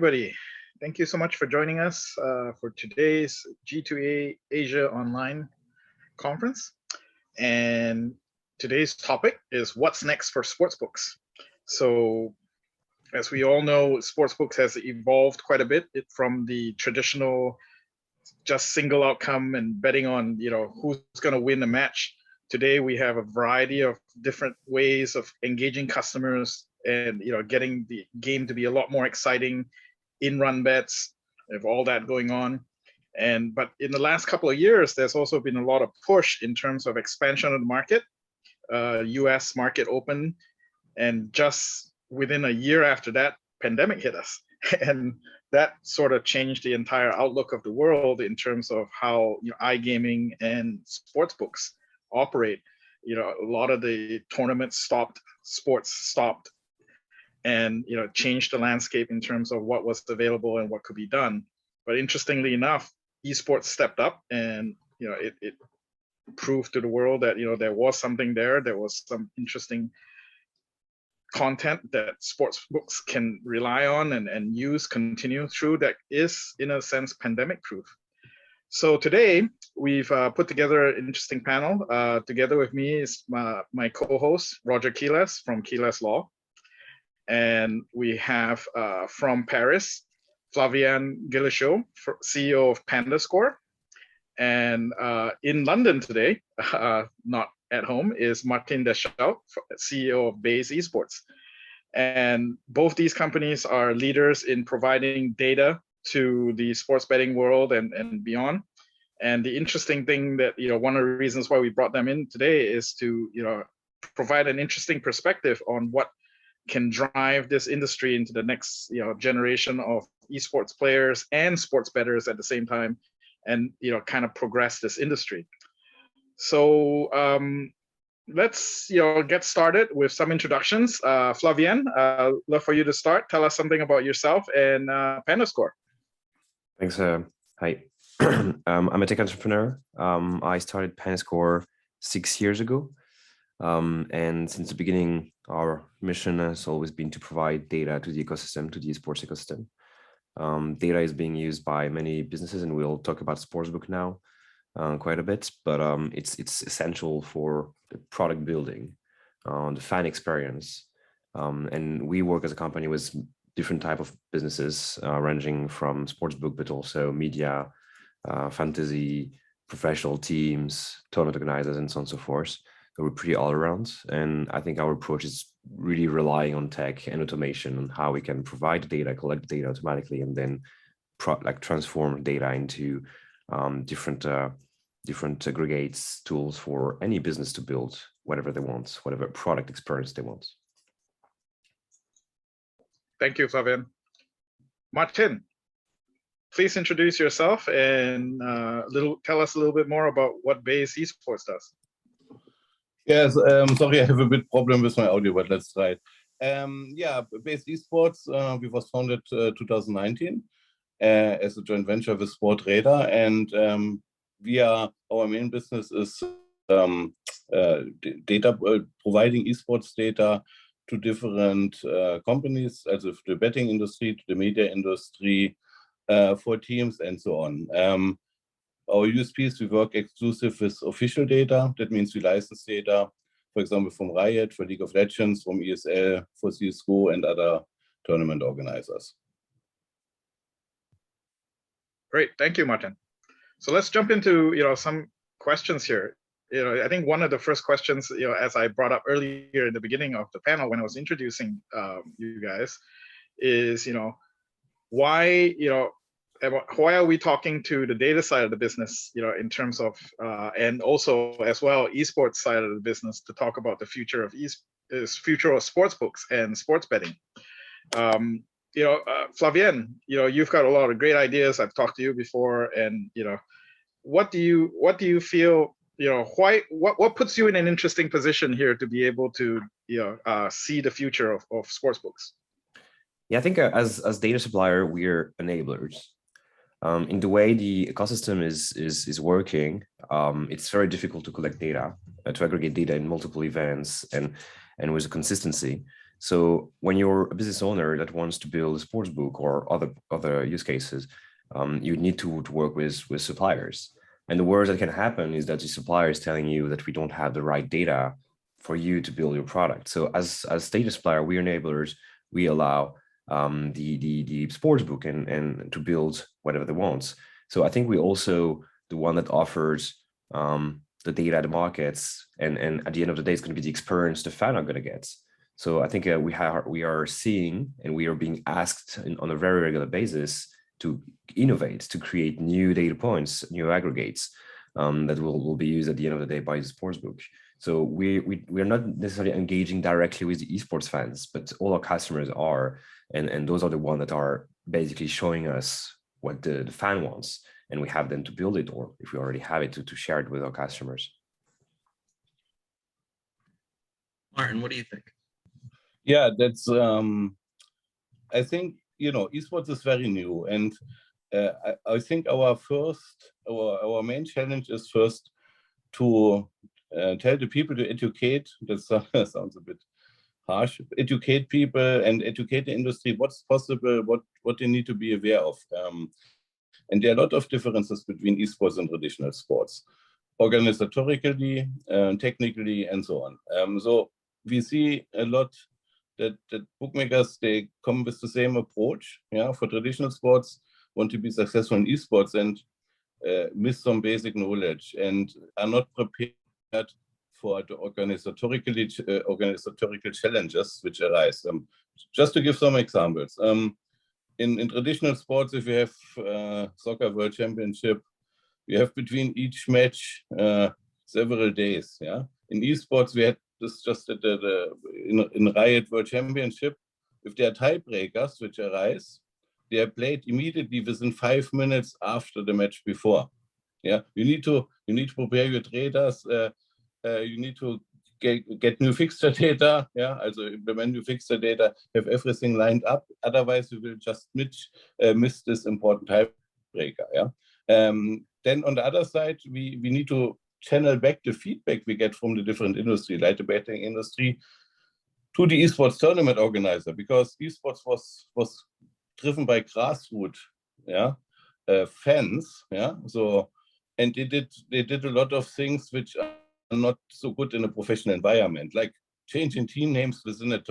everybody. Thank you so much for joining us for today's G2E Asia Online Conference. And today's topic is what's next for sportsbooks. So as we all know, sportsbooks has evolved quite a bit from the traditional just single outcome and betting on, who's going to win the match. Today, we have a variety of different ways of engaging customers and, getting the game to be a lot more exciting, in-run bets, of all that going on. But in the last couple of years, there's also been a lot of push in terms of expansion of the market. US market open, and just within a year after that, pandemic hit us. And that sort of changed the entire outlook of the world in terms of how iGaming and sportsbooks operate. A lot of the tournaments stopped, sports stopped, and changed the landscape in terms of what was available and what could be done. But interestingly enough, esports stepped up, and it proved to the world that there was something there. There was some interesting content that sportsbooks can rely on and use, continue through, that is in a sense pandemic proof. So today we've put together an interesting panel. Together with me is my co-host Roger Quiles from Quiles Law, and we have from Paris Flavien Guillochot, CEO of PandaScore, and in London today, not at home, is Martin Deschamps, CEO of Base Esports. And both these companies are leaders in providing data to the sports betting world and beyond. And the interesting thing that, one of the reasons why we brought them in today is to, provide an interesting perspective on what can drive this industry into the next, generation of esports players and sports bettors at the same time, and, kind of progress this industry. So let's, get started with some introductions. Flavien, love for you to start. Tell us something about yourself and PandaScore. Thanks. Hi, I'm a tech entrepreneur. I started PandaScore 6 years ago. And since the beginning, our mission has always been to provide data to the ecosystem, to the esports ecosystem. Data is being used by many businesses, and we'll talk about Sportsbook now quite a bit, but it's essential for the product building, the fan experience. And we work as a company with different type of businesses, ranging from Sportsbook, but also media, fantasy, professional teams, tournament organizers, and so on and so forth. So we're pretty all around. And I think our approach is really relying on tech and automation and how we can provide data, collect data automatically, and then transform data into different aggregates, tools for any business to build whatever they want, whatever product experience they want. Thank you, Flavien. Martin, please introduce yourself and tell us a little bit more about what Base Esports does. Yes, sorry, I have a bit problem with my audio, but let's try it. Base Esports, we was founded 2019 as a joint venture with Sportradar, and our main business is data, providing esports data to different companies, as of the betting industry, to the media industry, for teams, and so on. Our USPs, we work exclusive with official data. That means we license data, for example, from Riot, for League of Legends, from ESL, for CSGO, and other tournament organizers. Great, thank you, Martin. So let's jump into some questions here. I think one of the first questions, as I brought up earlier in the beginning of the panel when I was introducing you guys, is why are we talking to the data side of the business, in terms of and also as well esports side of the business, to talk about the future of future of sportsbooks and sports betting. Flavien, you've got a lot of great ideas. I've talked to you before, and what do you feel? What puts you in an interesting position here to be able to see the future of sportsbooks? Yeah, I think as data supplier, we're enablers. In the way the ecosystem is working, it's very difficult to collect data, to aggregate data in multiple events and with consistency. So when you're a business owner that wants to build a sports book or other use cases, you need to work with suppliers. And the worst that can happen is that the supplier is telling you that we don't have the right data for you to build your product. So as data supplier, we enablers, we allow the sports book and to build whatever they want. So I think we also the one that offers the data, the markets, and at the end of the day, it's going to be the experience the fan are going to get. So I think we are seeing and we are being asked on a very regular basis to innovate, to create new data points, new aggregates that will be used at the end of the day by the sportsbook. So we are not necessarily engaging directly with the esports fans, but all our customers are, and those are the ones that are basically showing us what the fan wants, and we have them to build it, or if we already have it, to share it with our customers. Martin, what do you think? Yeah, that's I think, esports is very new, and I think our main challenge is first to tell the people to educate. That sounds a bit harsh. Educate people and educate the industry what's possible, what they need to be aware of. And there are a lot of differences between esports and traditional sports, organizatorically, technically, and so on. So we see a lot that bookmakers, they come with the same approach, for traditional sports, want to be successful in esports, and miss some basic knowledge and are not prepared for the organizatorical challenges which arise. Just to give some examples, in traditional sports, if you have soccer world championship, you have between each match several days. In esports, we had this just at in Riot World Championship. If there are tiebreakers which arise, they are played immediately within 5 minutes after the match before. You need to prepare your traders. You need to get new fixture data. Also implement new fixture data, have everything lined up. Otherwise, you will just miss this important tiebreaker. Then on the other side, we need to channel back the feedback we get from the different industry, like the betting industry, to the esports tournament organizer, because esports was driven by grassroots fans. So, and they did a lot of things which are not so good in a professional environment, like changing team names within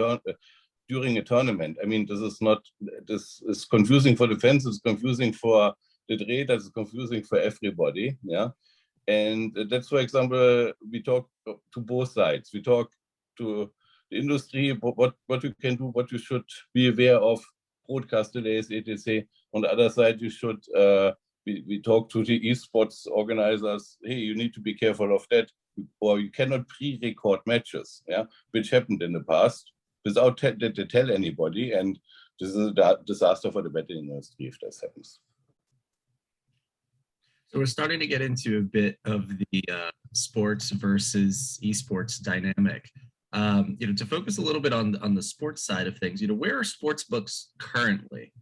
during a tournament. I mean, this is confusing for the fans, it's confusing for the traders, it's confusing for everybody. And that's, for example, we talk to both sides. We talk to the industry, what you can do, what you should be aware of, broadcast delays, etc. On the other side, you should, we talk to the esports organizers, hey, you need to be careful of that, or you cannot pre-record matches, which happened in the past, without to tell anybody, and this is a disaster for the betting industry if this happens. So we're starting to get into a bit of the sports versus esports dynamic. To focus a little bit on the sports side of things, where are sportsbooks currently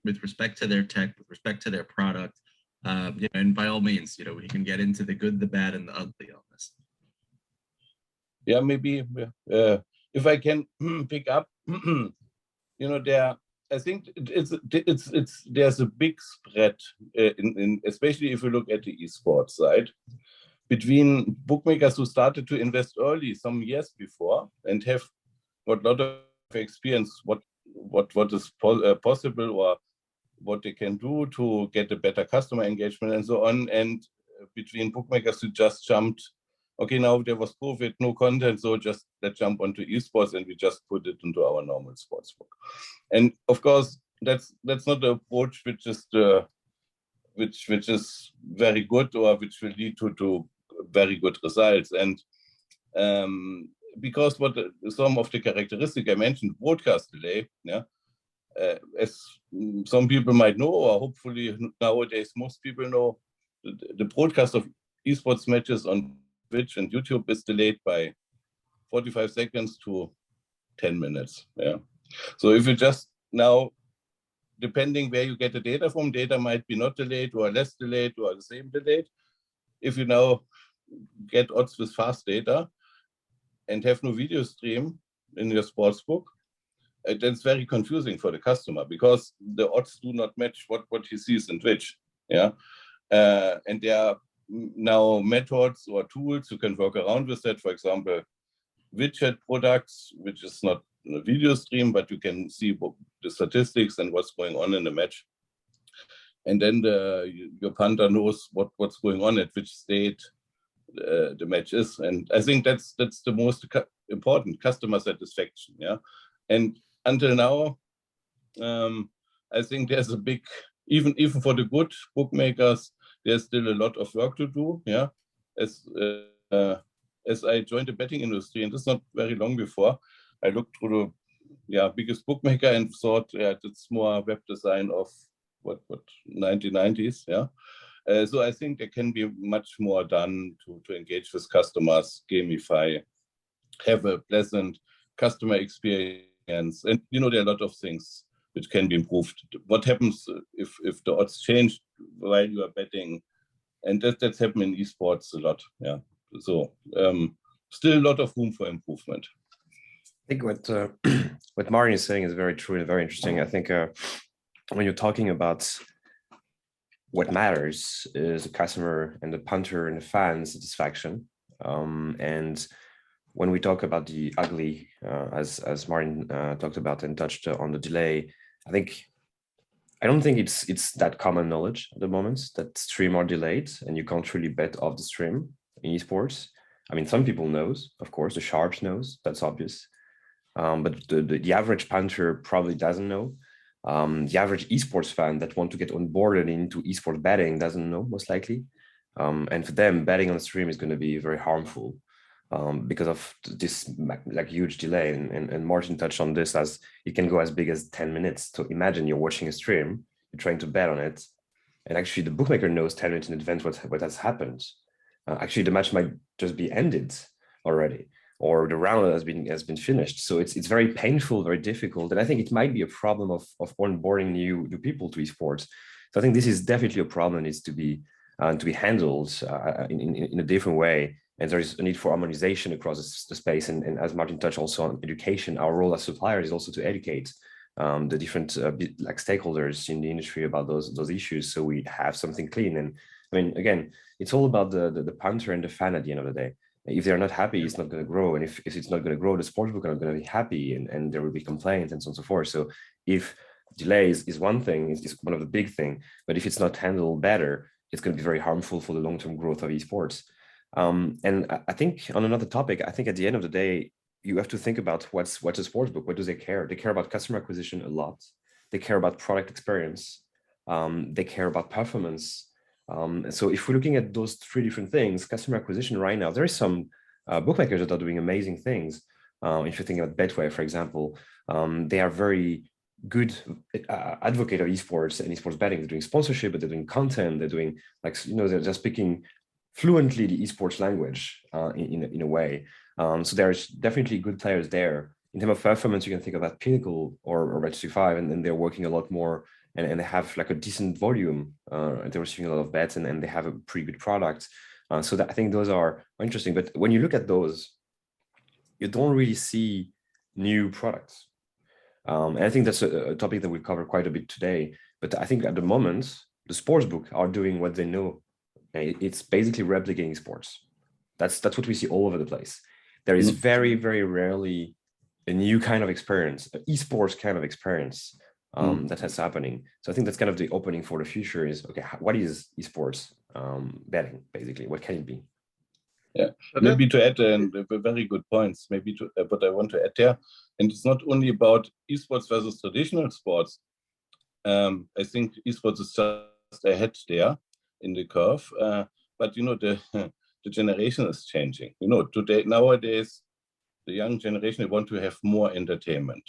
with respect to their tech, with respect to their product? And by all means, we can get into the good, the bad, and the ugly on this. Yeah, maybe if I can pick up, I think there's a big spread in especially if you look at the esports side, between bookmakers who started to invest early some years before and have got a lot of experience what is possible or what they can do to get a better customer engagement and so on, and between bookmakers who just jumped, okay, now there was COVID, no content, so just let's jump onto esports and we just put it into our normal sportsbook. And of course, that's not the approach which is which is very good or which will lead to very good results. And because some of the characteristics I mentioned, broadcast delay, as some people might know, or hopefully nowadays most people know, the broadcast of esports matches on Twitch and YouTube is delayed by 45 seconds to 10 minutes. So if you just now, depending where you get the data from, data might be not delayed or less delayed or the same delayed. If you now get odds with fast data and have no video stream, in your sportsbook, that's very confusing for the customer because the odds do not match what he sees in Twitch. Yeah, and there are now methods or tools you can work around with that. For example, widget products, which is not a video stream, but you can see the statistics and what's going on in the match. And then your punter knows what's going on at which state the match is. And I think that's the most important, customer satisfaction. Yeah, and until now, I think there's a big, even for the good bookmakers, there's still a lot of work to do. Yeah, as I joined the betting industry, and this is not very long before, I looked through the biggest bookmaker and thought, it's more web design of what 1990s. Yeah. So I think there can be much more done to engage with customers, gamify, have a pleasant customer experience. And there are a lot of things which can be improved. What happens if the odds change while you are betting? And that's happened in esports a lot. Yeah. So still a lot of room for improvement. I think what Martin is saying is very true and very interesting. I think when you're talking about what matters is the customer and the punter and the fan satisfaction. And when we talk about the ugly, as Martin talked about and touched on the delay, I don't think it's that common knowledge at the moment that stream are delayed and you can't really bet off the stream in esports. I mean, some people knows, of course, the sharps knows, that's obvious. But the average punter probably doesn't know. The average esports fan that want to get onboarded into esports betting doesn't know, most likely. And for them, betting on the stream is going to be very harmful because of this huge delay. And Martin touched on this as it can go as big as 10 minutes. So imagine you're watching a stream, you're trying to bet on it, and actually the bookmaker knows 10 minutes in advance what has happened. Actually, the match might just be ended already, or the round has been finished. So it's very painful, very difficult. And I think it might be a problem of onboarding new people to esports. So I think this is definitely a problem that needs to be handled in a different way. And there is a need for harmonization across the space. And as Martin touched also on education, our role as suppliers is also to educate the different stakeholders in the industry about those issues, so we have something clean. And I mean, again, it's all about the punter and the fan at the end of the day. If they're not happy, it's not going to grow. And if it's not going to grow, the sportsbook are not going to be happy, and there will be complaints and so on and so forth. So if delays is one thing, is one of the big things, but if it's not handled better, it's going to be very harmful for the long-term growth of esports. And I think on another topic, I think at the end of the day, you have to think about what's a sportsbook. What do they care? They care about customer acquisition a lot. They care about product experience. They care about performance. So if we're looking at those three different things, customer acquisition right now, there is some bookmakers that are doing amazing things. If you're thinking about Betway, for example, they are very good advocate of esports and esports betting. They're doing sponsorship, but they're doing content. They're doing they're speaking fluently the esports language in a way. So there's definitely good players there. In terms of performance, you can think about Pinnacle or Bet365, and they're working a lot more, and they have like a decent volume. They're receiving a lot of bets, and they have a pretty good product. So I think those are interesting. But when you look at those, you don't really see new products. And I think that's a topic that we'll cover quite a bit today. But I think at the moment, the sportsbook are doing what they know. It's basically replicating sports. That's what we see all over the place. There is very, very rarely a new kind of experience, an esports kind of experience that has happening. So I think that's kind of the opening for the future is, okay, what is esports betting, basically? What can it be? Yeah, maybe to add very good points, maybe to what I want to add there. And it's not only about esports versus traditional sports. I think esports is just ahead there in the curve. But, the generation is changing. Nowadays, the young generation, they want to have more entertainment,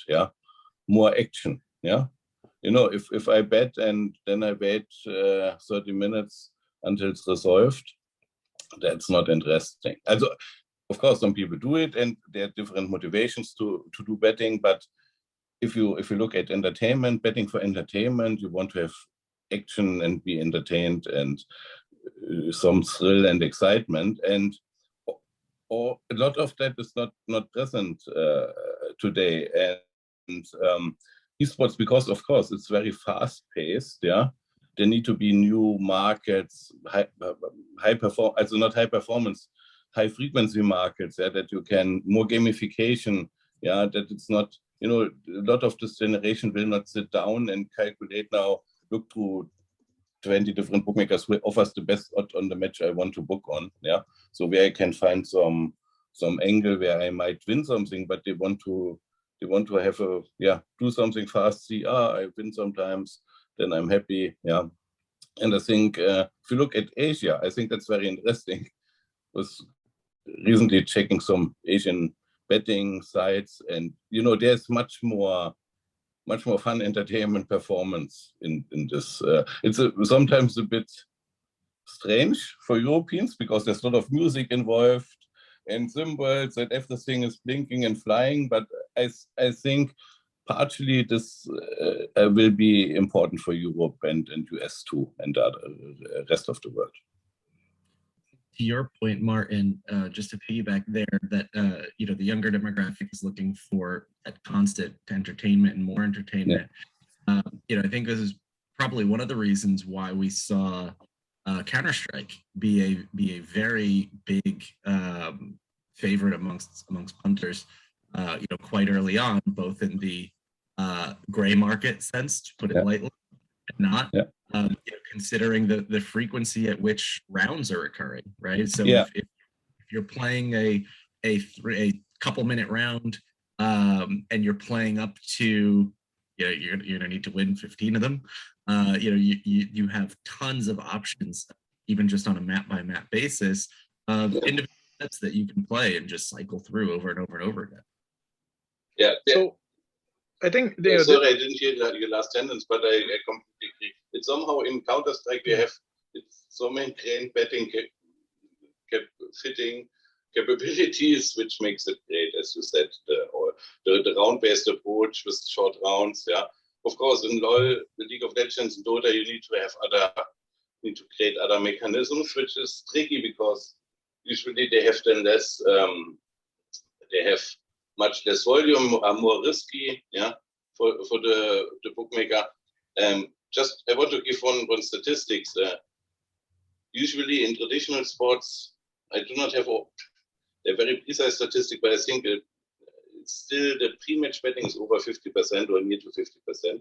more action, If I bet and then I wait 30 minutes until it's resolved, that's not interesting. Also, of course, some people do it, and there are different motivations to do betting. But if you look at entertainment, betting for entertainment, you want to have action and be entertained and some thrill and excitement, and a lot of that is not present today. And esports, because of course it's very fast paced, yeah. There need to be new markets, high perform, also not high performance, high frequency markets, yeah, that you can, more gamification, yeah, that it's not, you know, a lot of this generation will not sit down and calculate now, look through 20 different bookmakers who offers the best odds on the match I want to book on, yeah. So where I can find some angle where I might win something, but they want to have a, yeah, do something fast, see, I win sometimes, then I'm happy, yeah. And I think if you look at Asia, I think that's very interesting. Was recently checking some Asian betting sites, and you know, there's much more fun entertainment performance in this. It's sometimes a bit strange for Europeans because there's a lot of music involved and symbols and everything is blinking and flying. But I think partially this will be important for Europe and US too, and the rest of the world. To your point, Martin, just to piggyback there, that you know, the younger demographic is looking for that constant entertainment and more entertainment. Yeah. You know, I think this is probably one of the reasons why we saw Counter-Strike be a very big favorite amongst punters. You know, quite early on, both in the gray market sense, to put it lightly, and not. Yeah. You know, considering the frequency at which rounds are occurring, right? So if you're playing a couple minute round and you're playing up to, you know, you're gonna need to win 15 of them. You know, you have tons of options, even just on a map by map basis, of individual sets that you can play and just cycle through over and over and over again. Yeah. So I think sorry, I didn't hear your last sentence, but I completely agree. It's somehow in Counter-Strike we have so many great betting fitting capabilities, which makes it great, as you said, the round-based approach with short rounds. Yeah, of course, in LoL, the League of Legends, and Dota, you need to create other mechanisms, which is tricky because usually they have then less. They have much less volume, are more risky, yeah, for the bookmaker. Just I want to give one statistics. Usually in traditional sports, I do not have a very precise statistic, but I think it's still the pre-match betting is over 50% or near to 50%.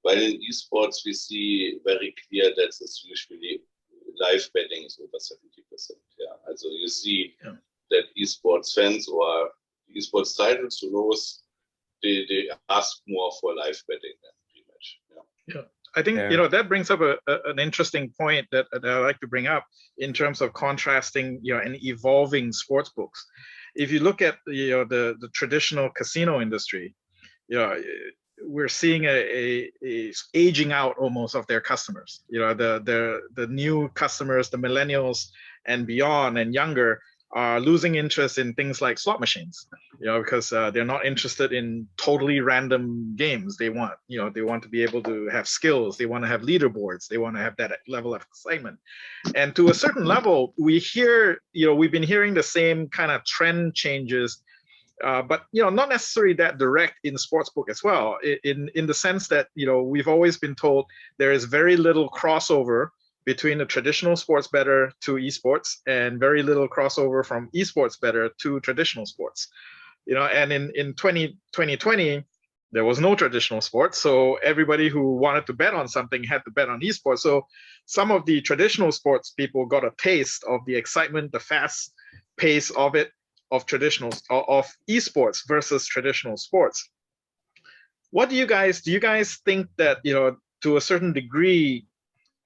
While in esports we see very clear that it's usually live betting is over 70%. Yeah, also you see that esports fans or esports titles to those, they ask more for live betting than pre-match. Yeah. I think you know that brings up an interesting point that I like to bring up in terms of contrasting, you know, and evolving sports books. If you look at the traditional casino industry, you know, we're seeing a aging out almost of their customers. You know, the new customers, the millennials and beyond and younger, are losing interest in things like slot machines, you know, because they're not interested in totally random games. They want to be able to have skills. They want to have leaderboards. They want to have that level of excitement. And to a certain level, we've been hearing the same kind of trend changes, but, you know, not necessarily that direct in sportsbook as well, in the sense that, you know, we've always been told there is very little crossover between the traditional sports bettor to esports, and very little crossover from esports bettor to traditional sports. You know, and in 2020, there was no traditional sports, so everybody who wanted to bet on something had to bet on esports. So some of the traditional sports people got a taste of the excitement, the fast pace of esports versus traditional sports. What do you guys think that, you know, to a certain degree,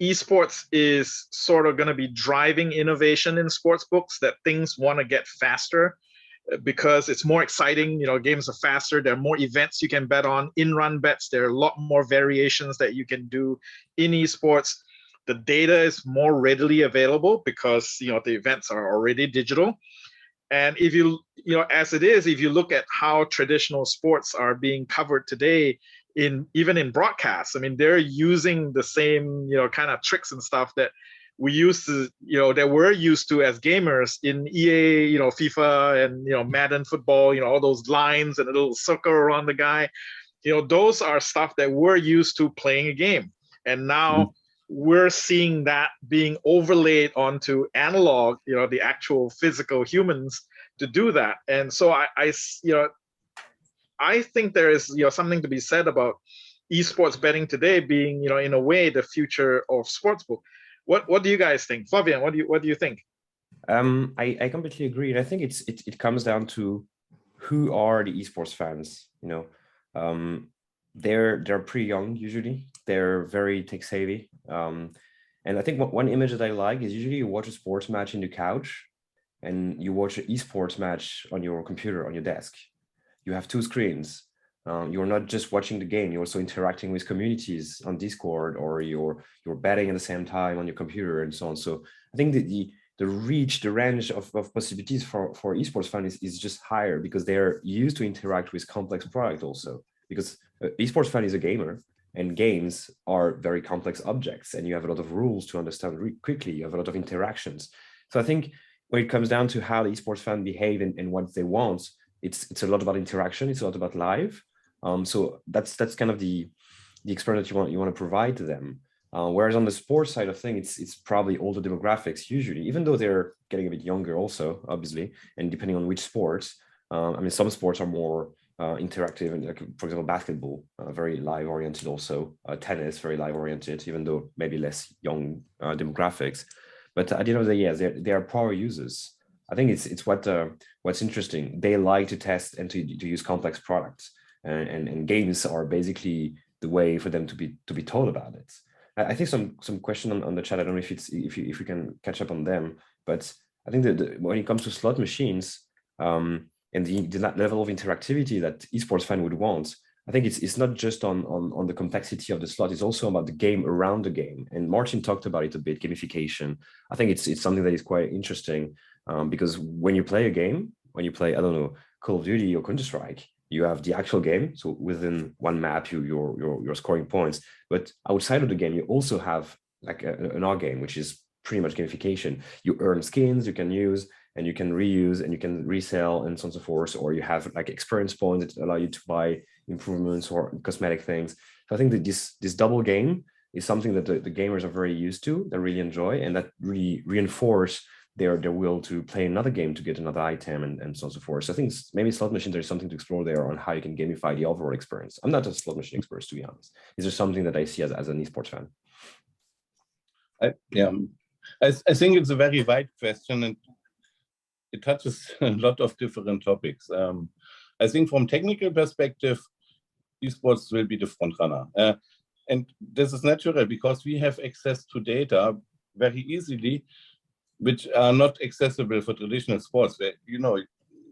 esports is sort of going to be driving innovation in sports books, that things want to get faster because it's more exciting? You know, games are faster. There are more events you can bet on, in-run bets. There are a lot more variations that you can do in esports. The data is more readily available because, you know, the events are already digital. And if you look at how traditional sports are being covered today, even in broadcasts, I mean, they're using the same, you know, kind of tricks and stuff that we used to, that we're used to as gamers in EA, FIFA and, Madden football, all those lines and a little circle around the guy, those are stuff that we're used to playing a game. And now we're seeing that being overlaid onto analog, the actual physical humans to do that. And so I think there is, something to be said about esports betting today being, in a way, the future of sportsbook. What do you guys think, Flavian? What do you think? I completely agree, and I think it comes down to who are the esports fans. They're pretty young usually. They're very tech savvy, and I think one image that I like is usually you watch a sports match in the couch, and you watch an esports match on your computer on your desk. You have two screens. You're not just watching the game, you're also interacting with communities on Discord, or you're betting at the same time on your computer and so on. So I think the range of possibilities for esports fans is just higher, because they're used to interact with complex product also. Because esports fan is a gamer, and games are very complex objects, and you have a lot of rules to understand quickly. You have a lot of interactions. So I think when it comes down to how the esports fan behave and what they want, it's a lot about interaction. It's a lot about live. So that's kind of the experience that you want to provide to them. Whereas on the sports side of things, it's probably older demographics usually, even though they're getting a bit younger also, obviously, and depending on which sports. Some sports are more interactive, and like, for example, basketball, very live oriented also. Tennis, very live oriented, even though maybe less young demographics. But at the end of the day, yes, they are power users. I think it's what's interesting. They like to test and to use complex products, and games are basically the way for them to be told about it. I think some question on the chat. I don't know if we can catch up on them, but I think that when it comes to slot machines, and the level of interactivity that esports fan would want, I think it's not just on the complexity of the slot. It's also about the game around the game. And Martin talked about it a bit, gamification. I think it's something that is quite interesting, because when you play a game, when you play, I don't know, Call of Duty or Counter-Strike, you have the actual game. So within one map, you're scoring points. But outside of the game, you also have like an R game, which is pretty much gamification. You earn skins you can use, and you can reuse, and you can resell, and so on and so forth. Or you have like experience points that allow you to buy improvements or cosmetic things. So I think that this double game is something that the gamers are very used to, they really enjoy, and that really reinforce their will to play another game to get another item, and so on and so forth. So I think maybe slot machines, there's something to explore there on how you can gamify the overall experience. I'm not a slot machine expert, to be honest. Is there something that I see as an esports fan? I think it's a very wide question, and it touches a lot of different topics. I think from technical perspective, esports will be the front runner. And this is natural because we have access to data very easily, which are not accessible for traditional sports. Where,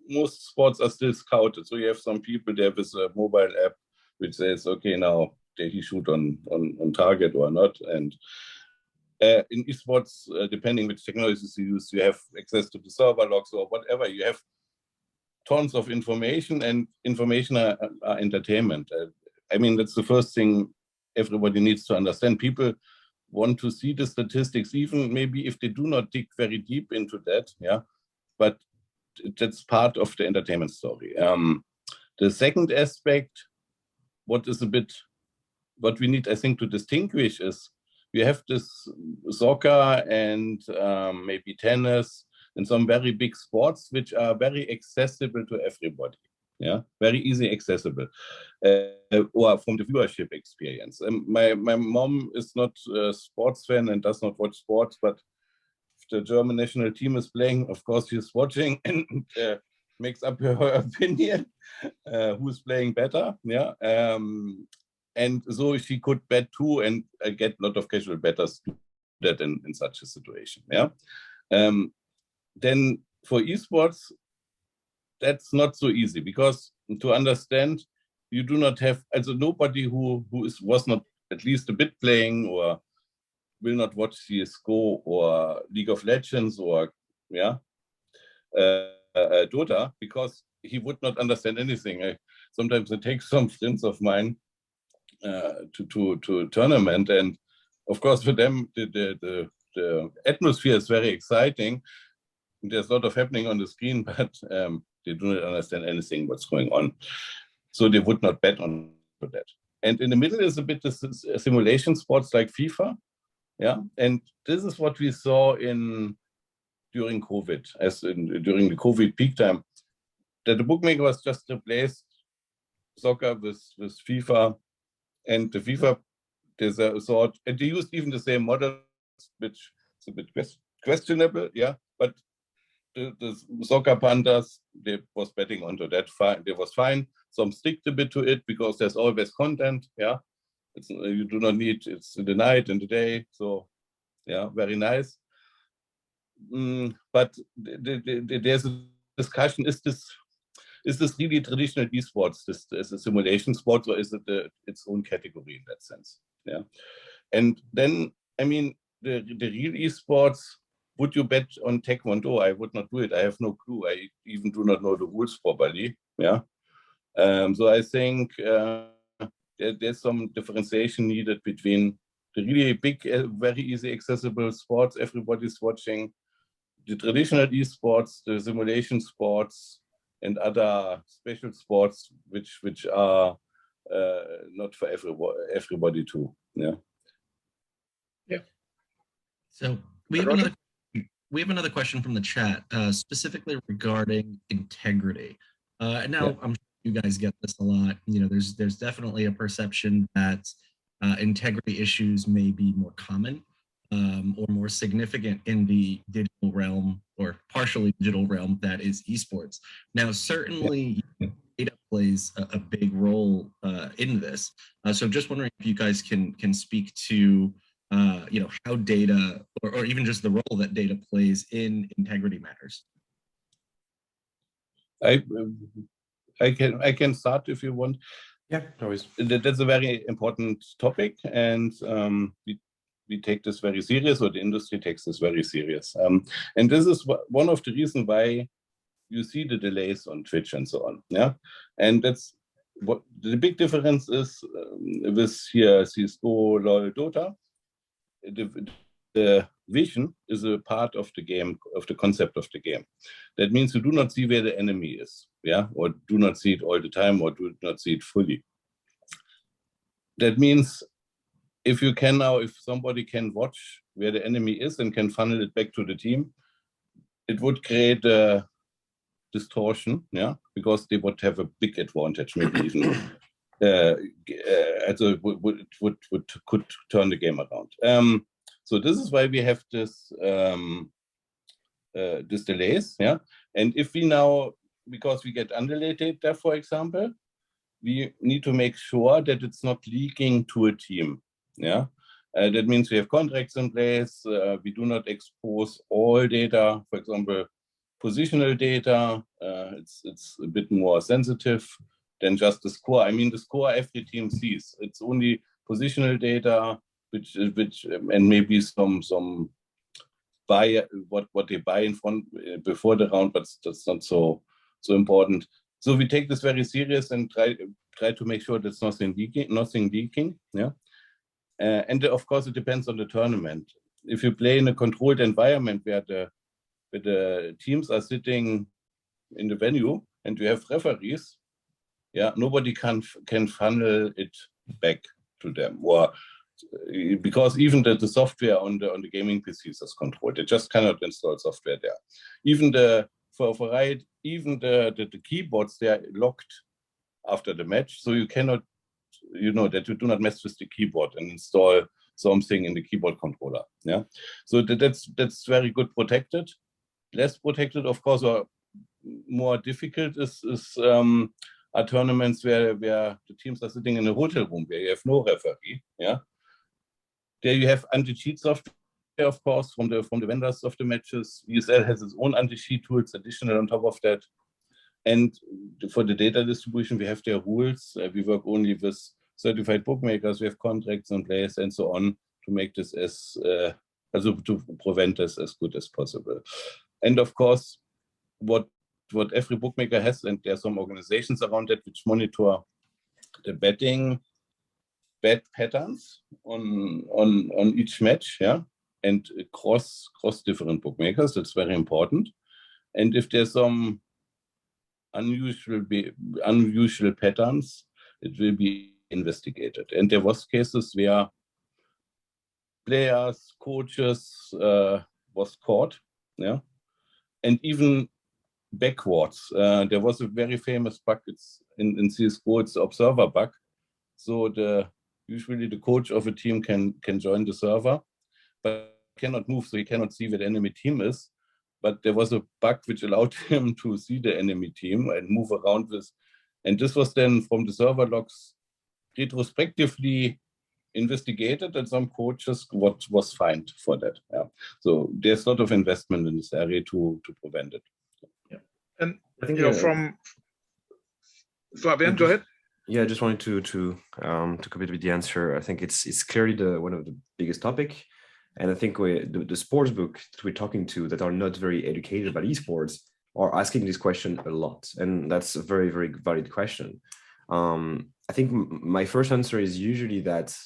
most sports are still scouted. So you have some people there with a mobile app which says, okay, now did he shoot on target or not? And in esports, depending which technologies you use, you have access to the server logs or whatever. You have tons of information, and information are entertainment. That's the first thing everybody needs to understand. People want to see the statistics, even maybe if they do not dig very deep into that. Yeah, but that's part of the entertainment story. The second aspect, what we need, I think, to distinguish is we have this soccer and maybe tennis and some very big sports which are very accessible to everybody. Yeah, very easy accessible, or from the viewership experience. My mom is not a sports fan and does not watch sports, but if the German national team is playing, of course she's watching and makes up her opinion who's playing better. Yeah, and so she could bet too, and get a lot of casual bettors do that in such a situation. Yeah, then for esports, that's not so easy, because to understand, you do not have, nobody who was not at least a bit playing or will not watch CSGO or League of Legends or Dota, because he would not understand anything. Sometimes I take some friends of mine to tournament, and of course for them the the atmosphere is very exciting. There's a lot of happening on the screen, but they do not understand anything what's going on. So they would not bet on that. And in the middle is a bit this simulation sports like FIFA. Yeah, and this is what we saw during COVID, during the COVID peak time, that the bookmaker was just replaced soccer with FIFA, and the FIFA thought, and they used even the same model, which is a bit questionable, yeah, but the soccer pandas, they was betting onto that. Fine, they was fine. Some sticked a bit to it because there's always content, yeah. You do not need, it's in the night and the day, so yeah, very nice. But there's a discussion: is this really traditional esports? Is a simulation sports, or is it its own category in that sense? Yeah, and then I mean the real esports. Would you bet on Taekwondo? I would not do it. I have no clue. I even do not know the rules properly. Yeah, so I think there's some differentiation needed between the really big, very easy accessible sports everybody's watching, the traditional esports, the simulation sports, and other special sports which are not for everybody too. Yeah. Yeah. So we have another question from the chat, specifically regarding integrity. Now, I'm sure you guys get this a lot. You know, there's definitely a perception that integrity issues may be more common or more significant in the digital realm or partially digital realm that is esports. Now, certainly data plays a big role in this. So I'm just wondering if you guys can speak to you know, how data or even just the role that data plays in integrity matters. I can start if you want. Yeah, always. That's a very important topic, and we take this very serious, or the industry takes this very serious. And this is one of the reasons why you see the delays on Twitch and so on. Yeah, and that's what the big difference is with here CSGO, LoL, Dota. The vision is a part of the game, of the concept of the game. That means you do not see where the enemy is, yeah, or do not see it all the time, or do not see it fully. That means if somebody can watch where the enemy is and can funnel it back to the team, it would create a distortion, yeah, because they would have a big advantage, maybe even could turn the game around. So this is why we have this delays, yeah. And if we now, because we get underlay data, for example, we need to make sure that it's not leaking to a team, yeah. That means we have contracts in place. We do not expose all data, for example, positional data. It's a bit more sensitive than just the score. I mean, the score every team sees. It's only positional data, which and maybe some buy what they buy in front before the round, but that's not so important. So we take this very serious and try to make sure there's nothing leaking. Yeah, and of course it depends on the tournament. If you play in a controlled environment where the teams are sitting in the venue and you have referees, yeah, nobody can funnel it back to them, or because even the software on the gaming PCs is controlled. They just cannot install software there. Even for Riot, even the keyboards, they are locked after the match, so you cannot, you know, that you do not mess with the keyboard and install something in the keyboard controller. Yeah, so that's very good protected. Less protected, of course, or more difficult is are tournaments where the teams are sitting in a hotel room where you have no referee. Yeah, there you have anti-cheat software, of course, from the vendors of the matches. ESL has its own anti-cheat tools additional on top of that. And for the data distribution, we have their rules. We work only with certified bookmakers. We have contracts in place and so on to make this also to prevent this as good as possible. And of course, what every bookmaker has, and there are some organizations around that which monitor the bet patterns on each match, yeah. and cross different bookmakers. That's very important. And if there's some unusual patterns, it will be investigated. And there was cases where players, coaches was caught, yeah, and even backwards. There was a very famous bug. It's in CSGO. It's the observer bug. So usually the coach of a team can join the server, but cannot move, so he cannot see where the enemy team is. But there was a bug which allowed him to see the enemy team and move around with. And this was then from the server logs retrospectively investigated, and some coaches was fined for that. Yeah. So there's a lot of investment in this area to prevent it. Yeah. And I think from Flavian, go ahead. Yeah, I just wanted to complete with the answer. I think it's clearly one of the biggest topic. And I think the sports book that we're talking to that are not very educated about esports are asking this question a lot. And that's a very, very valid question. I think my first answer is usually that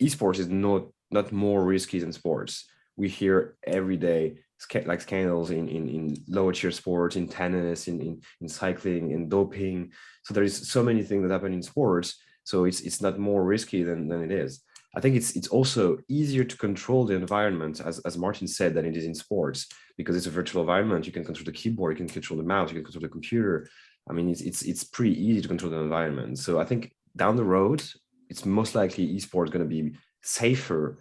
esports is not more risky than sports. We hear every day like scandals in lower tier sports, in tennis, in cycling, in doping. So there is so many things that happen in sports. So it's not more risky than it is. I think it's also easier to control the environment, as Martin said, than it is in sports, because it's a virtual environment. You can control the keyboard, you can control the mouse, you can control the computer. I mean, it's pretty easy to control the environment. So I think down the road, it's most likely esports going to be safer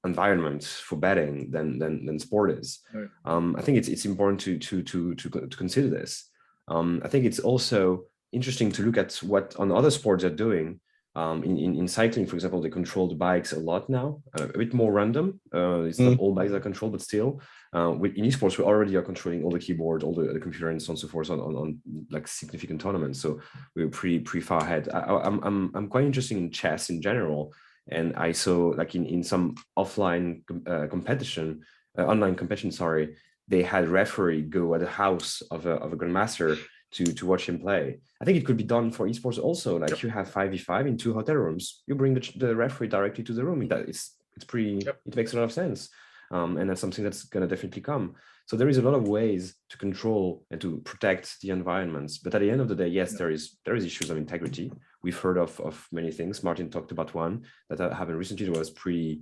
environment for betting than sport is. Right. I think it's important to consider this. I think it's also interesting to look at what on other sports are doing. In cycling, for example, they control the bikes a lot now, a bit more random. It's not all bikes are controlled, but still, in esports, we already are controlling all the keyboards, all the computer, and so on and so forth on like significant tournaments. So we're pretty far ahead. I'm quite interested in chess in general, and I saw like in some offline competition, online competition, sorry, they had referee go at the house of a grandmaster to watch him play. I think it could be done for esports also. Like you have 5v5 in 2 hotel rooms, you bring the referee directly to the room. It's pretty. It makes a lot of sense, and that's something that's going to definitely come. So there is a lot of ways to control and to protect the environments. But at the end of the day, yes, there is issues of integrity. We've heard of many things. Martin talked about one that happened recently that was pretty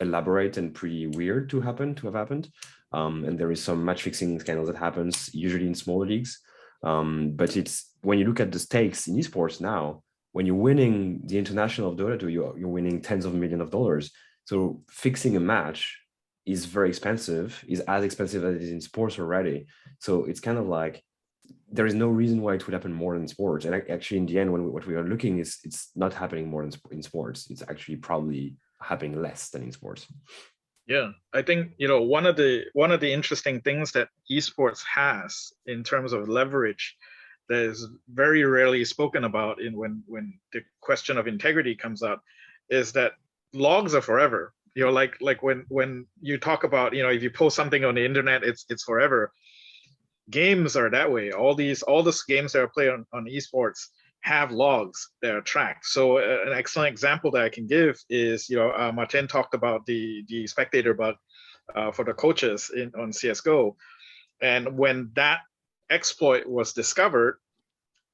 elaborate and pretty weird to have happened. And there is some match fixing scandals that happens usually in smaller leagues. But it's when you look at the stakes in esports now, when you're winning the international of Dota 2, you're winning tens of millions of dollars. So fixing a match is very expensive, is as expensive as it is in sports already. So it's kind of like there is no reason why it would happen more than sports. And actually, in the end, what we are looking is it's not happening more than in sports. It's actually probably happening less than in sports. Yeah, I think one of the interesting things that esports has in terms of leverage that is very rarely spoken about when the question of integrity comes up is that logs are forever. Like when you talk about if you post something on the internet, it's forever. Games are that way. All these games that are played on esports have logs that are tracked. So an excellent example that I can give is, Martin talked about the spectator bug for the coaches on CSGO. And when that exploit was discovered,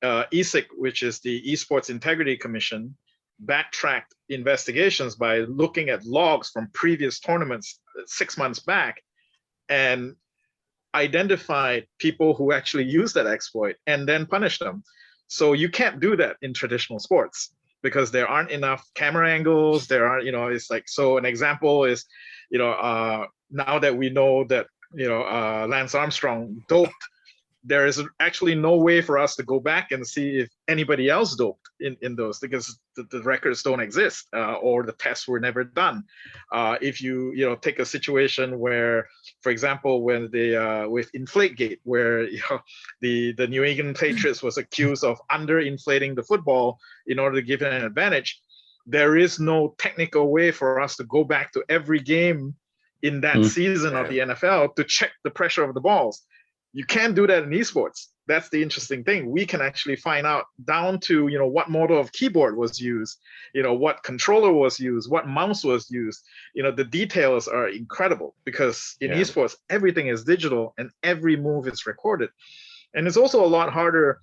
ESIC, which is the Esports Integrity Commission, backtracked investigations by looking at logs from previous tournaments 6 months back and identified people who actually used that exploit and then punished them. So you can't do that in traditional sports because there aren't enough camera angles. There aren't, it's like, so an example is, now that we know that, Lance Armstrong doped, there is actually no way for us to go back and see if anybody else doped in those because the records don't exist or the tests were never done. If you take a situation where, for example, when with Inflategate, where the New England Patriots was accused of underinflating the football in order to give it an advantage, there is no technical way for us to go back to every game in that season of the NFL to check the pressure of the balls. You can't do that in esports. that's the interesting thing. We can actually find out down to, what model of keyboard was used, what controller was used, what mouse was used. The details are incredible because in esports, everything is digital and every move is recorded. And it's also a lot harder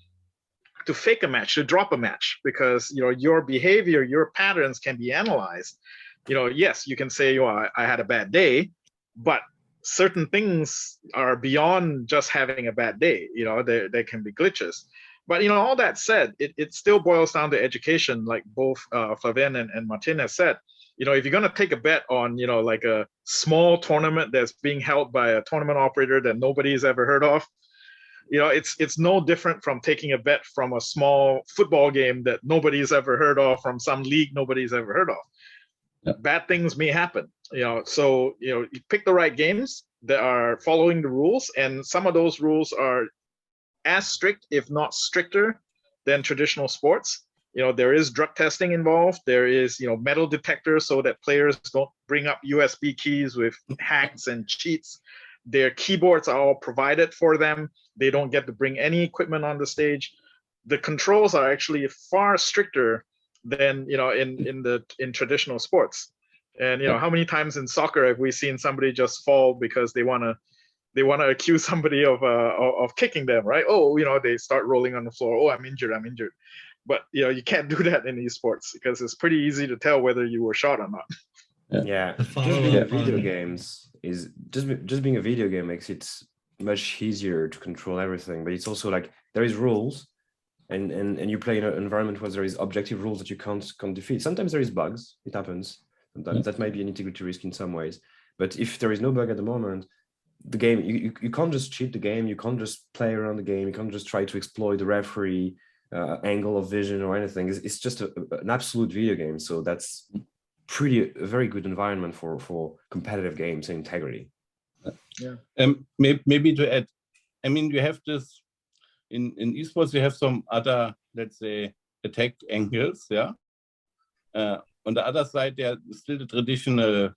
to fake a match, to drop a match, because your behavior, your patterns can be analyzed. Yes, you can say, I had a bad day, but certain things are beyond just having a bad day. There can be glitches. But all that said, it still boils down to education, like both Flavien and Martin has said. If you're going to take a bet on, like a small tournament that's being held by a tournament operator that nobody's ever heard of, it's no different from taking a bet from a small football game that nobody's ever heard of, from some league nobody's ever heard of. Yeah. Bad things may happen, so you pick the right games that are following the rules, and some of those rules are as strict, if not stricter, than traditional sports. There is drug testing involved. There is, metal detectors so that players don't bring up USB keys with hacks and cheats. Their keyboards are all provided for them. They don't get to bring any equipment on the stage. The controls are actually far stricter than in traditional sports. And how many times in soccer have we seen somebody just fall because they want to accuse somebody of kicking them, right? Oh, they start rolling on the floor. Oh, I'm injured. But you can't do that in esports because it's pretty easy to tell whether you were shot or not. Yeah, just being video games is just being a video game makes it much easier to control everything. But it's also like there is rules, and you play in an environment where there is objective rules that you can't defeat. Sometimes there is bugs. It happens. Sometimes that might be an integrity risk in some ways. But if there is no bug at the moment, the game you can't just cheat the game. You can't just play around the game. You can't just try to exploit the referee angle of vision or anything. It's just an absolute video game. So that's a very good environment for competitive games and integrity. Yeah. Maybe to add, you have this in esports. You have some other, let's say, attack angles. Yeah. On the other side, there are still the traditional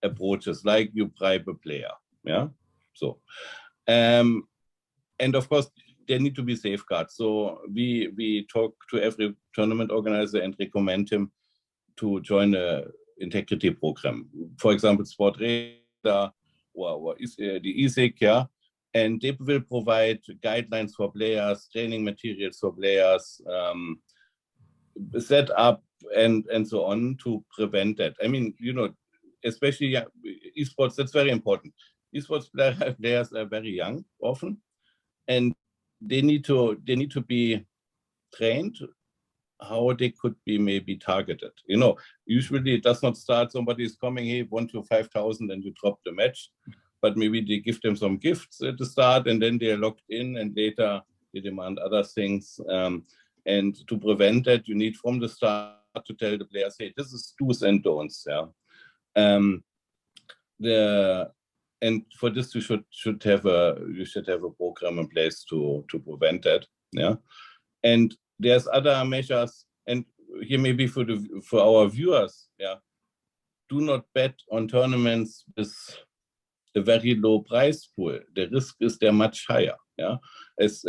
approaches, like you bribe a player. Yeah. So, and of course, there need to be safeguards. So we talk to every tournament organizer and recommend him to join a integrity program. For example, Sportradar or the ESIC, yeah. And they will provide guidelines for players, training materials for players, set up and so on to prevent that. Especially esports, that's very important. Esports players are very young often, and they need to be trained how they could be maybe targeted. Usually it does not start, somebody is coming, hey, 1 to 5,000, and you drop the match. But maybe they give them some gifts at the start, and then they are locked in, and later they demand other things. And to prevent that, you need from the start to tell the players, hey, this is do's and don'ts. Yeah. And for this, you should have a program in place to prevent that. Yeah. And there's other measures, and here maybe for our viewers, yeah, do not bet on tournaments with a very low prize pool. The risk is there much higher. Yeah, as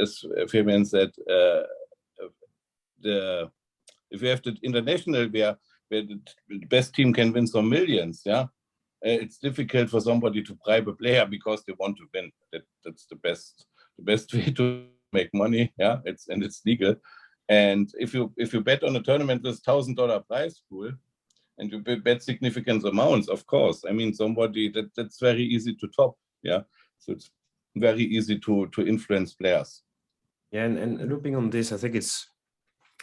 Fabian said, if you have the international where the best team can win some millions, yeah, it's difficult for somebody to bribe a player because they want to win. That's the best way to make money. Yeah, it's legal. And if you bet on a tournament with $1,000 prize pool, and you bet significant amounts, of course, somebody that's very easy to top. Yeah, so it's very easy to influence players. Yeah, and looping on this, I think it's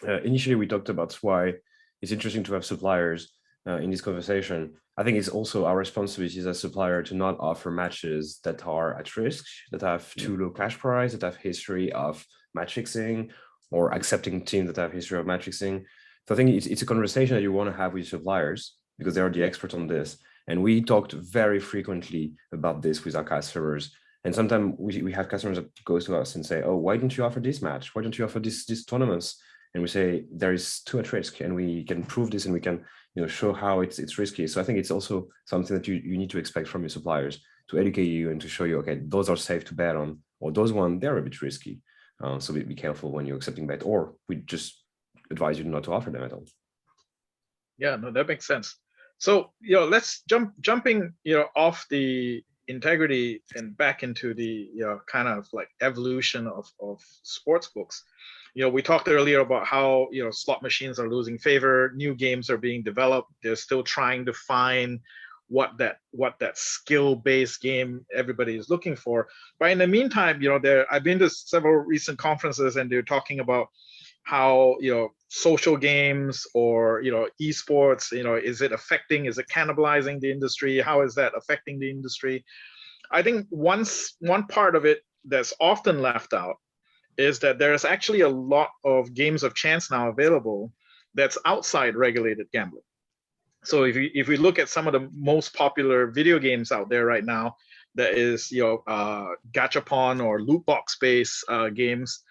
initially we talked about why it's interesting to have suppliers in this conversation. I think it's also our responsibility as a supplier to not offer matches that are at risk, that have too low cash price, that have history of match fixing, or accepting teams that have history of match fixing. So I think it's a conversation that you want to have with suppliers because they are the experts on this. And we talked very frequently about this with our customers. And sometimes we have customers that go to us and say, oh, why don't you offer this match? Why don't you offer these tournaments? And we say, there is too much risk, and we can prove this, and we can show how it's risky. So I think it's also something that you need to expect from your suppliers, to educate you and to show you, okay, those are safe to bet on, or those ones, they're a bit risky. So be careful when you're accepting bet, or we just advise you not to offer them at all. Yeah, no, that makes sense. So, let's jumping, off the integrity and back into the, kind of like evolution of sports books. We talked earlier about how, slot machines are losing favor, new games are being developed. They're still trying to find what that skill-based game everybody is looking for. But in the meantime, I've been to several recent conferences, and they're talking about how social games or esports, is it cannibalizing the industry? How is that affecting the industry? I think one part of it that's often left out is that there's actually a lot of games of chance now available that's outside regulated gambling. So if we look at some of the most popular video games out there right now, that is gachapon or loot box based games,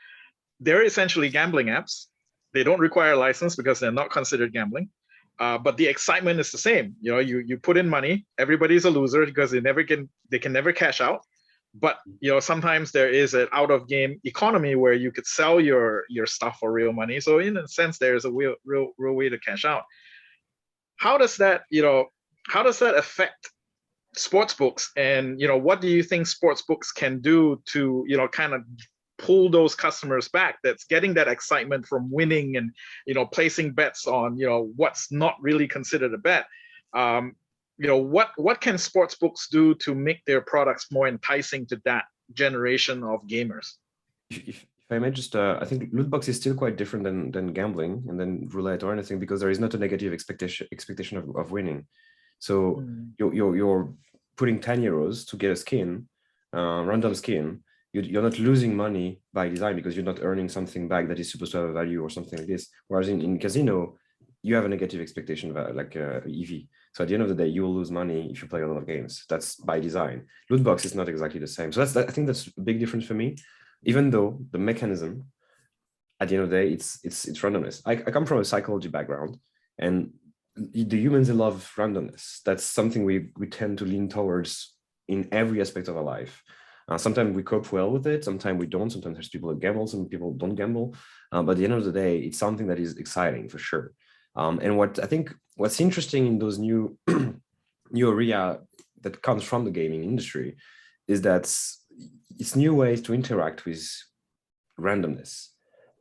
they're essentially gambling apps. They don't require a license because they're not considered gambling. But the excitement is the same. You put in money, everybody's a loser because they can never cash out. But sometimes there is an out of game economy where you could sell your stuff for real money. So in a sense, there's a real way to cash out. How does that affect sportsbooks? And what do you think sportsbooks can do to kind of pull those customers back, that's getting that excitement from winning and placing bets on what's not really considered a bet? What can sportsbooks do to make their products more enticing to that generation of gamers? If I may just, I think loot box is still quite different than gambling and then roulette or anything, because there is not a negative expectation of winning. So you're putting 10 euros to get a skin, random skin. You're not losing money by design because you're not earning something back that is supposed to have a value or something like this. Whereas in casino, you have a negative expectation of like EV. So at the end of the day, you will lose money if you play a lot of games. That's by design. Loot box is not exactly the same. So I think that's a big difference for me. Even though the mechanism, at the end of the day, it's randomness. I come from a psychology background, and the humans love randomness. That's something we tend to lean towards in every aspect of our life. Sometimes we cope well with it, sometimes we don't. Sometimes there's people that gamble, some people don't gamble. But at the end of the day, it's something that is exciting for sure. And what's interesting in those new area that comes from the gaming industry is that it's new ways to interact with randomness.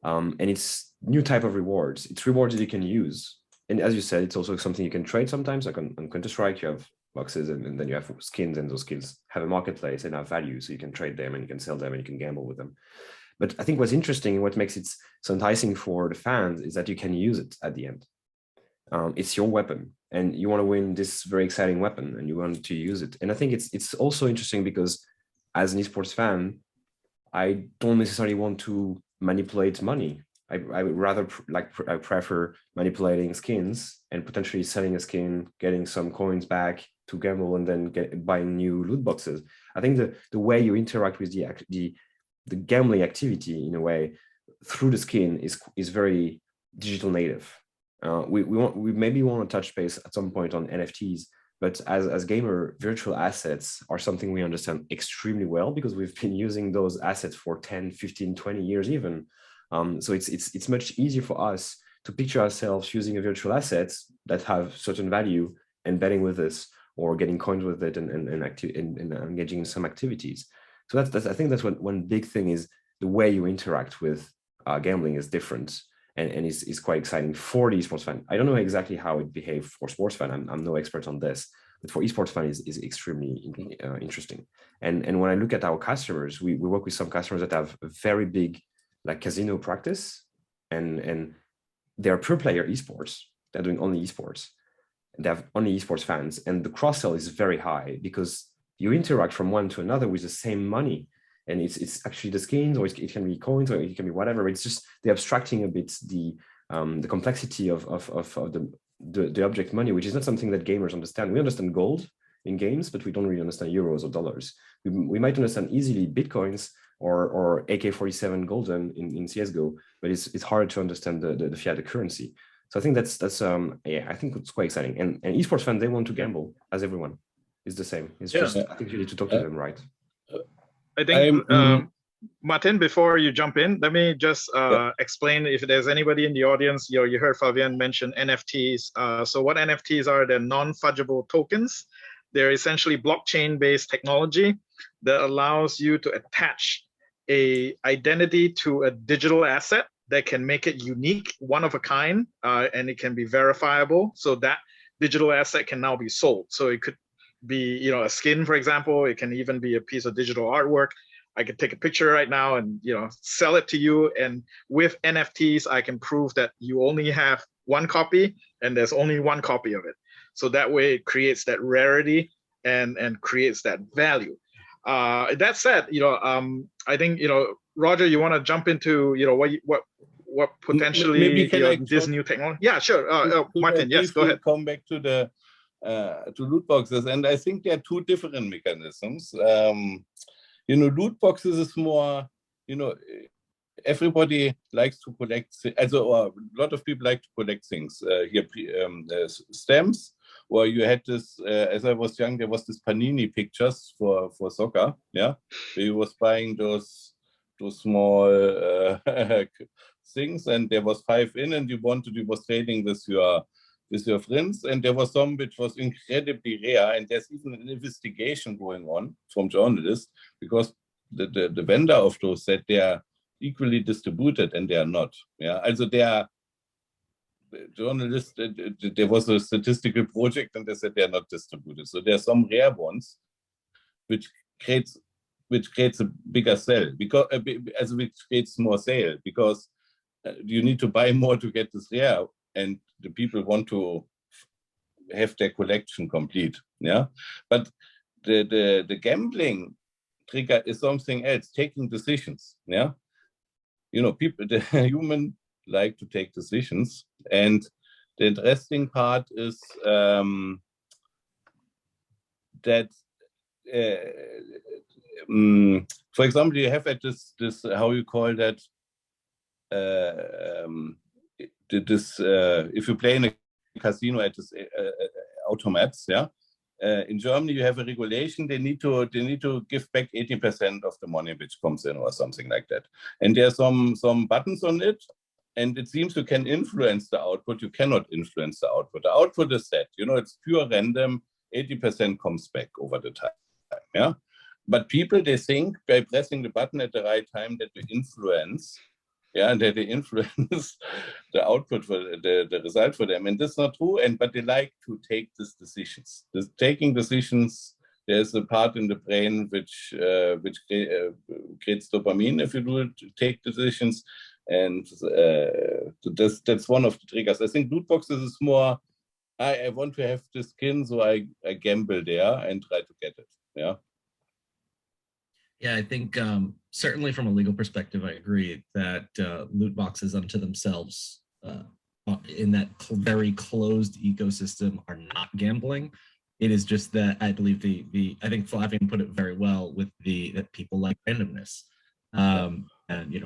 And it's new type of rewards. It's rewards that you can use. And as you said, it's also something you can trade sometimes. Like on Counter-Strike, you have boxes and then you have skins, and those skins have a marketplace and have value. So you can trade them and you can sell them and you can gamble with them. But I think what's interesting and what makes it so enticing for the fans is that you can use it at the end. It's your weapon and you want to win this very exciting weapon and you want to use it. And I think it's also interesting because as an esports fan, I don't necessarily want to manipulate money. I would rather I prefer manipulating skins and potentially selling a skin, getting some coins back to gamble, and then buying new loot boxes. I think the way you interact with the gambling activity in a way through the skin is very digital native. We maybe want to touch base at some point on NFTs, but as gamer, virtual assets are something we understand extremely well because we've been using those assets for 10, 15, 20 years even. So it's much easier for us to picture ourselves using a virtual assets that have certain value and betting with this or getting coins with it and engaging in some activities. So that's I think that's one big thing is the way you interact with gambling is different and is quite exciting for the esports fan. I don't know exactly how it behaves for sports fan. I'm no expert on this, but for esports fan is extremely interesting. And when I look at our customers, we work with some customers that have a very big like casino practice and they're pure player esports. They're doing only esports. They have only esports fans, and the cross-sell is very high because you interact from one to another with the same money. And it's actually the skins, or it can be coins, or it can be whatever. It's just they're abstracting a bit the complexity of the object money, which is not something that gamers understand. We understand gold in games, but we don't really understand euros or dollars. We might understand easily bitcoins or AK-47 golden in CS:GO, but it's hard to understand the fiat currency. So I think that's I think it's quite exciting. And esports fans, they want to gamble as everyone. It's the same. It's just I think you need to talk to them, right? I think Martin, before you jump in, let me just explain if there's anybody in the audience, you heard Fabian mention NFTs. So what NFTs are? They're non-fungible tokens. They're essentially blockchain-based technology that allows you to attach a identity to a digital asset that can make it unique, one of a kind, and it can be verifiable. So that digital asset can now be sold. So it could be, a skin, for example. It can even be a piece of digital artwork. I could take a picture right now and sell it to you. And with NFTs, I can prove that you only have one copy and there's only one copy of it. So that way it creates that rarity and creates that value. That said, I think Roger, you want to jump into what potentially this new technology? Yeah, sure. Martin, yes, go ahead. Come back to the to loot boxes, and I think there are two different mechanisms. Loot boxes is more, everybody likes to collect, or a lot of people like to collect things. Stamps, where you had this, as I was young, there was this Panini pictures for soccer, yeah, where you was buying those small things, and there was 5 in, and you was trading with your friends, and there was some which was incredibly rare, and there's even an investigation going on from journalists because the vendor of those said they are equally distributed and they are not. Yeah, also they are journalists. There was a statistical project and they said they are not distributed. So there are some rare ones, which creates a bigger sale because which creates more sale because you need to buy more to get this rare, and the people want to have their collection complete. Yeah, but the gambling trigger is something else, taking decisions. Yeah, people, the human like to take decisions, and the interesting part is that for example, you have at this how you call that if you play in a casino at this automats, yeah. In Germany, you have a regulation. They need to give back 80% of the money which comes in, or something like that. And there are some buttons on it, and it seems you can influence the output. You cannot influence the output. The output is set. It's pure random. 80% comes back over the time. Yeah. But people, they think by pressing the button at the right time that they influence. Yeah, and that they influence the output for the result for them, and that's not true. But they like to take these decisions. Taking decisions, there's a part in the brain which creates dopamine if you take decisions, and that's one of the triggers. I think loot boxes is more. I want to have the skin, so I gamble there and try to get it. Yeah. Yeah, I think certainly from a legal perspective, I agree that loot boxes unto themselves in that very closed ecosystem are not gambling. It is just that I believe I think Flavian put it very well with that people like randomness, and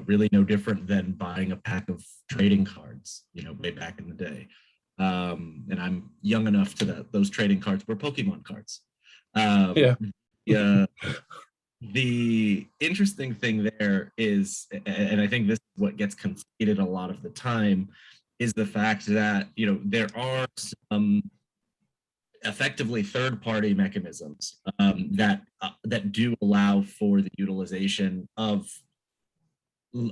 really no different than buying a pack of trading cards, way back in the day. And I'm young enough to those trading cards were Pokemon cards. Yeah. The interesting thing there is, and I think this is what gets conflated a lot of the time, is the fact that there are some effectively third-party mechanisms that do allow for the utilization of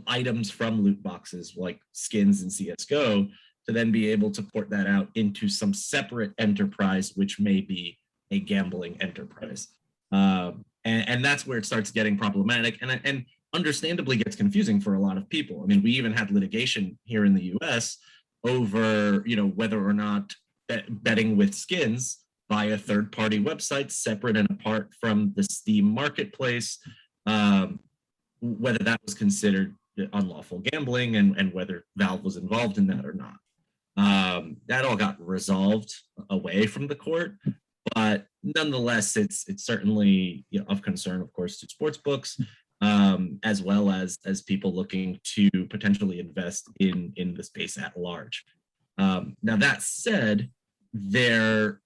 items from loot boxes like skins in CS:GO to then be able to port that out into some separate enterprise, which may be a gambling enterprise. And that's where it starts getting problematic and understandably gets confusing for a lot of people. I mean, we even had litigation here in the US over, whether or not betting with skins via third-party websites, separate and apart from the Steam marketplace, whether that was considered unlawful gambling and whether Valve was involved in that or not. That all got resolved away from the court. But nonetheless, it's certainly of concern, of course, to sportsbooks, as well as people looking to potentially invest in the space at large. Now that said, to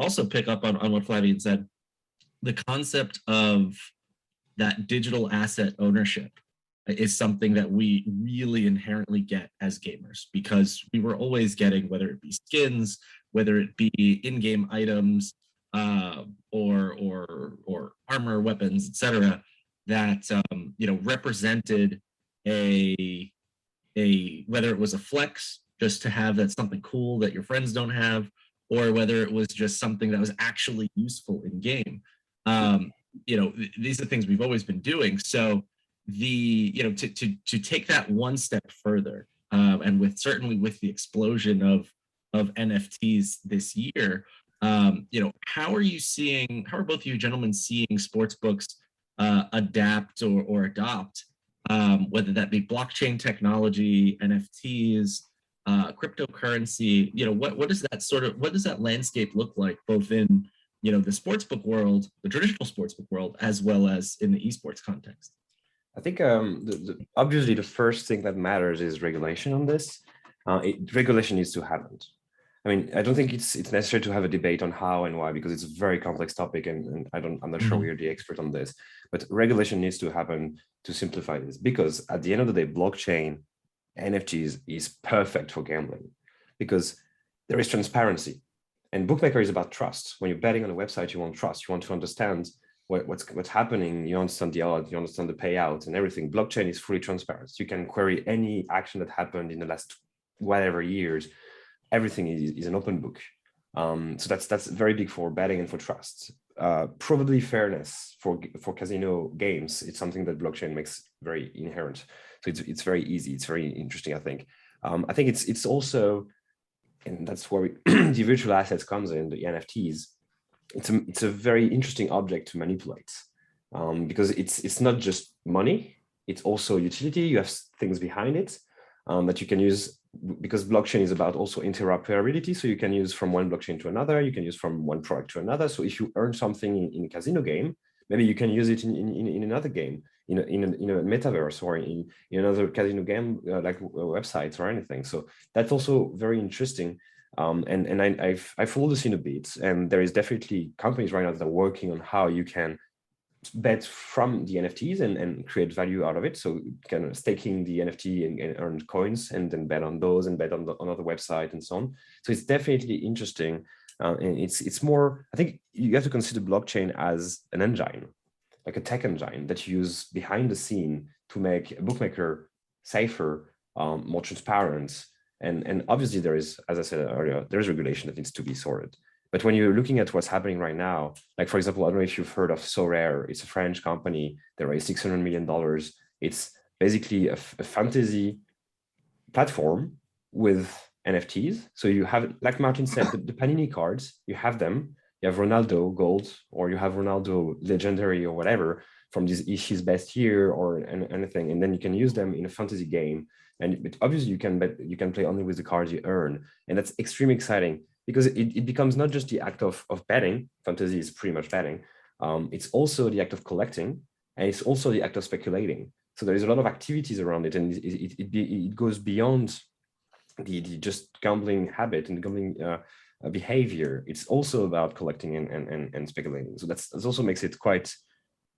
also pick up on what Flavian said, the concept of that digital asset ownership is something that we really inherently get as gamers, because we were always getting, whether it be skins, whether it be in-game items, or armor, weapons, etc., that represented a whether it was a flex just to have that something cool that your friends don't have, or whether it was just something that was actually useful in game. These are things we've always been doing. So to take that one step further, and certainly with the explosion of NFTs this year, how are both of you gentlemen seeing sportsbooks adapt or adopt, whether that be blockchain technology, NFTs, cryptocurrency? What does that landscape look like, both in the sportsbook world, the traditional sportsbook world, as well as in the esports context? I think obviously the first thing that matters is regulation on this. Regulation needs to happen. I mean, I don't think it's necessary to have a debate on how and why, because it's a very complex topic, and I'm not sure we are the expert on this. But regulation needs to happen to simplify this, because at the end of the day, blockchain, NFTs is perfect for gambling, because there is transparency, and bookmaker is about trust. When you're betting on a website, you want trust. You want to understand what's happening. You understand the odds, you understand the payout and everything. Blockchain is fully transparent. You can query any action that happened in the last whatever years. Everything is an open book. So that's very big for betting and for trust. Probably fairness for casino games. It's something that blockchain makes very inherent. So it's very easy. It's very interesting, I think. I think it's also, and that's where the virtual assets comes in, the NFTs. It's a very interesting object to manipulate, because it's not just money. It's also utility. You have things behind it that you can use, because blockchain is about also interoperability. So you can use from one blockchain to another. You can use from one product to another. So if you earn something in a casino game, maybe you can use it in another game, in a metaverse, or in another casino game, like websites or anything. So that's also very interesting. And I follow the scene a bit, and there is definitely companies right now that are working on how you can bet from the NFTs and create value out of it. So kind of staking the NFT and earn coins, and then bet on those, and bet on another website and so on. So it's definitely interesting. And it's more, I think you have to consider blockchain as an engine, like a tech engine that you use behind the scene to make a bookmaker safer, more transparent. And obviously there is, as I said earlier, there is regulation that needs to be sorted. But when you're looking at what's happening right now, like for example, I don't know if you've heard of SoRare. It's a French company. They raised $600 million. It's basically a fantasy platform with NFTs. So you have, like Martin said, the Panini cards, you have them. You have Ronaldo Gold, or you have Ronaldo Legendary or whatever from his best year or anything. And then you can use them in a fantasy game. And obviously you can play only with the cards you earn. And that's extremely exciting, because it becomes not just the act of betting. Fantasy is pretty much betting. It's also the act of collecting, and it's also the act of speculating. So there is a lot of activities around it, and it goes beyond the just gambling habit and gambling behavior. It's also about collecting and speculating. So that also makes it quite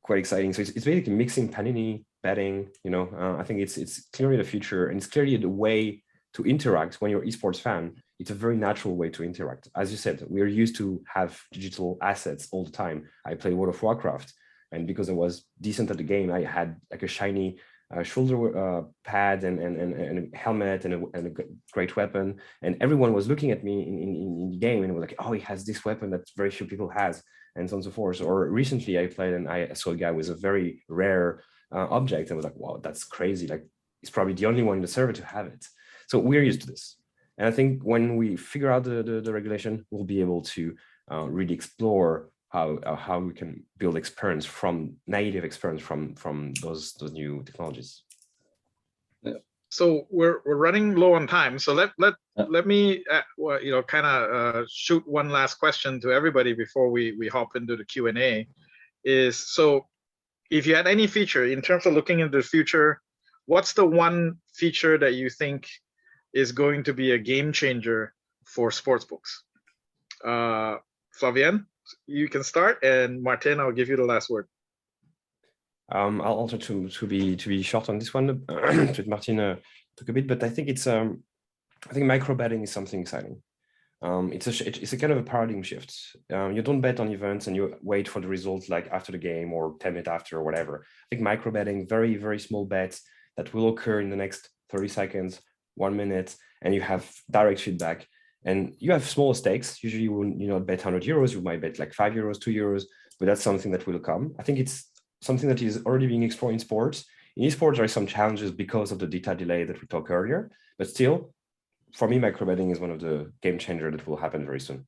exciting. So it's basically mixing Panini, betting. I think it's clearly the future, and it's clearly the way to interact. When you're an esports fan, it's a very natural way to interact. As you said, we're used to have digital assets all the time. I play World of Warcraft, and because I was decent at the game, I had like a shiny shoulder pad and a helmet and a great weapon, and everyone was looking at me in the game and was like, oh, he has this weapon that very few people has, and so on and so forth. Or recently I played and I saw a guy with a very rare object, and I was like, wow, that's crazy. Like, he's probably the only one in the server to have it. So we're used to this. And I think when we figure out the regulation, we'll be able to really explore how we can build native experience from those new technologies. Yeah. So we're running low on time. So let me kind of shoot one last question to everybody before we hop into the Q&A. Is, so if you had any feature in terms of looking into the future, what's the one feature that you think is going to be a game changer for sportsbooks? Flavien, you can start, and Martin, I'll give you the last word. I'll also to be short on this one. Let Martin talk a bit, but I think it's I think micro betting is something exciting. It's a kind of a paradigm shift. You don't bet on events and you wait for the results like after the game or 10 minutes after or whatever. I think micro betting, very, very small bets that will occur in the next 30 seconds, 1 minute, and you have direct feedback. And you have small stakes. Usually you will not bet 100 euros, you might bet like 5 euros, 2 euros, but that's something that will come. I think it's something that is already being explored in sports. In esports, there are some challenges because of the data delay that we talked earlier, but still, for me, micro betting is one of the game changer that will happen very soon.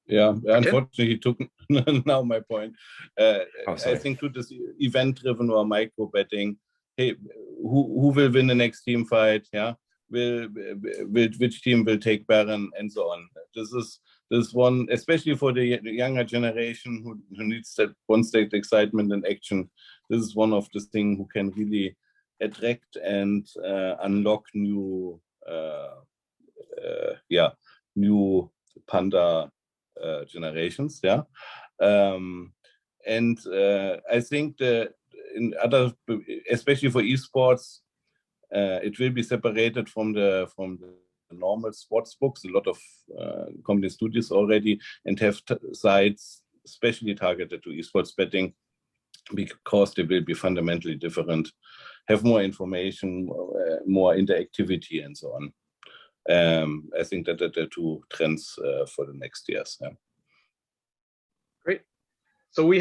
Yeah, unfortunately, he took now my point. I think to this event-driven or micro betting, hey, who will win the next team fight? Yeah, which team will take Baron and so on. This is one, especially for the younger generation who needs that constant excitement and action. This is one of the things who can really attract and unlock new Panda generations. Yeah, and I think in other, especially for esports, it will be separated from the normal sports books. A lot of companies do this already and have sites specially targeted to esports betting, because they will be fundamentally different, have more information, more interactivity, and so on. I think that are the two trends for the next years. Yeah. Great. So we